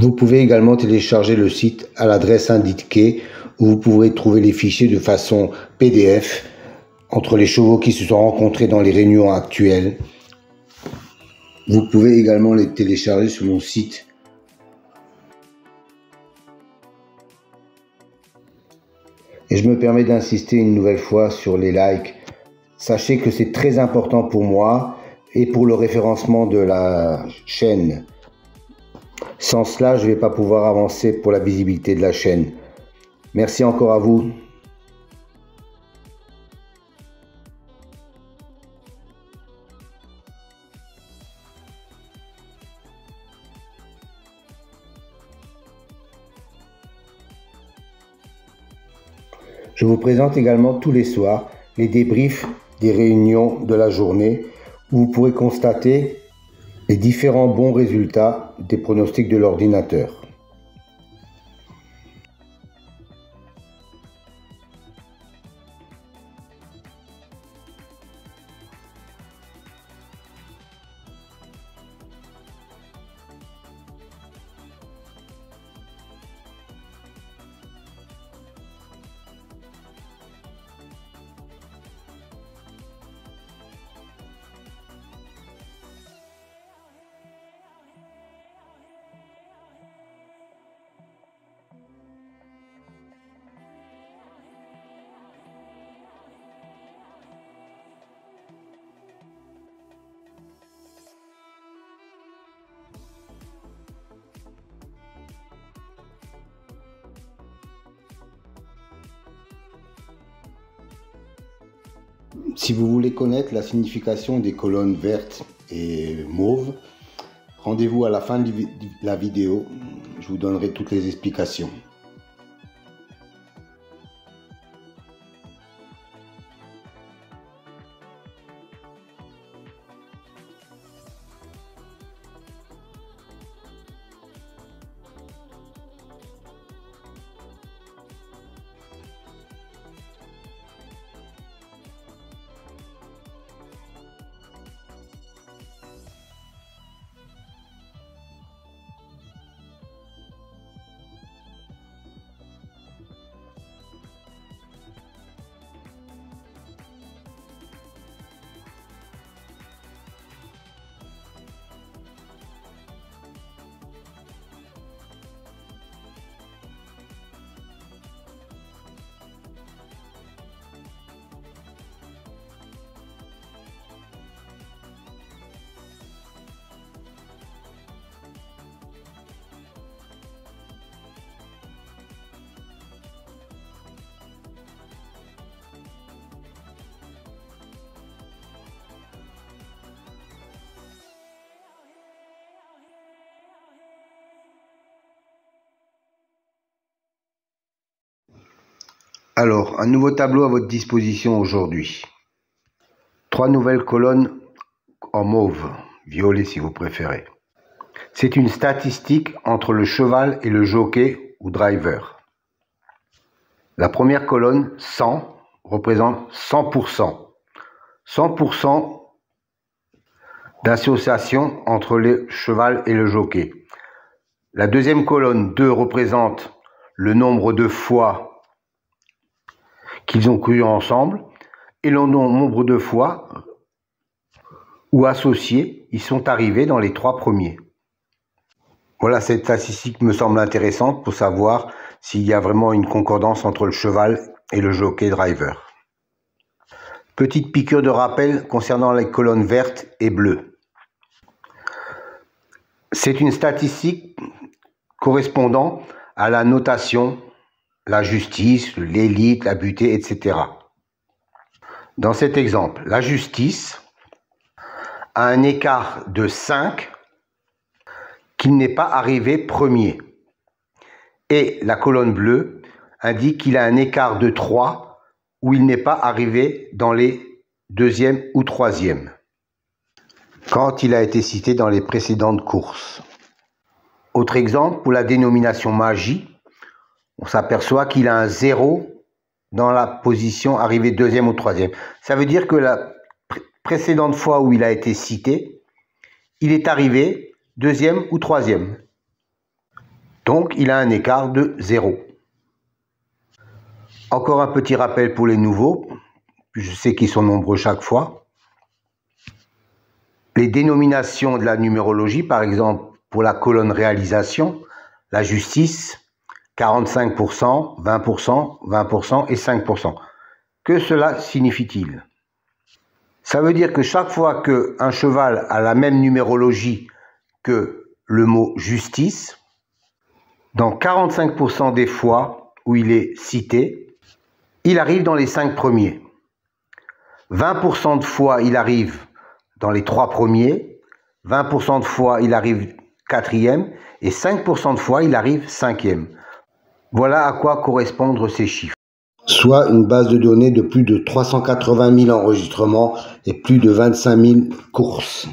Vous pouvez également télécharger le site à l'adresse indiquée où vous pourrez trouver les fichiers de façon PDF entre les chevaux qui se sont rencontrés dans les réunions actuelles. Vous pouvez également les télécharger sur mon site. Et je me permets d'insister une nouvelle fois sur les likes. Sachez que c'est très important pour moi et pour le référencement de la chaîne. Sans cela, je ne vais pas pouvoir avancer pour la visibilité de la chaîne. Merci encore à vous. Je vous présente également tous les soirs les débriefs des réunions de la journée où vous pourrez constater les différents bons résultats des pronostics de l'ordinateur. Si vous voulez connaître la signification des colonnes vertes et mauves, rendez-vous à la fin de la vidéo, je vous donnerai toutes les explications. Alors, un nouveau tableau à votre disposition aujourd'hui. 3 nouvelles colonnes en mauve, violet si vous préférez. C'est une statistique entre le cheval et le jockey ou driver. La première colonne, 100, représente 100%. 100% d'association entre le cheval et le jockey. La deuxième colonne, 2, représente le nombre de fois qu'ils ont couru ensemble et le nombre de fois où associés ils sont arrivés dans les 3 premiers. Voilà, cette statistique me semble intéressante pour savoir s'il y a vraiment une concordance entre le cheval et le jockey driver. Petite piqûre de rappel concernant les colonnes vertes et bleues. C'est une statistique correspondant à la notation, la justice, l'élite, la butée, etc. Dans cet exemple, la justice a un écart de 5 qu'il n'est pas arrivé premier. Et la colonne bleue indique qu'il a un écart de 3 où il n'est pas arrivé dans les 2e ou 3e, quand il a été cité dans les précédentes courses. Autre exemple, pour la dénomination magie, on s'aperçoit qu'il a un 0 dans la position arrivée 2e ou 3e. Ça veut dire que la précédente fois où il a été cité, il est arrivé 2e ou 3e. Donc, il a un écart de 0. Encore un petit rappel pour les nouveaux. Je sais qu'ils sont nombreux chaque fois. Les dénominations de la numérologie, par exemple, pour la colonne réalisation, la justice, 45%, 20%, 20% et 5%. Que cela signifie-t-il? Ça veut dire que chaque fois qu'un cheval a la même numérologie que le mot justice, dans 45% des fois où il est cité, il arrive dans les 5 premiers. 20% de fois, il arrive dans les 3 premiers. 20% de fois, il arrive 4e. Et 5% de fois, il arrive 5e. Voilà à quoi correspondent ces chiffres. Soit une base de données de plus de 380 000 enregistrements et plus de 25 000 courses.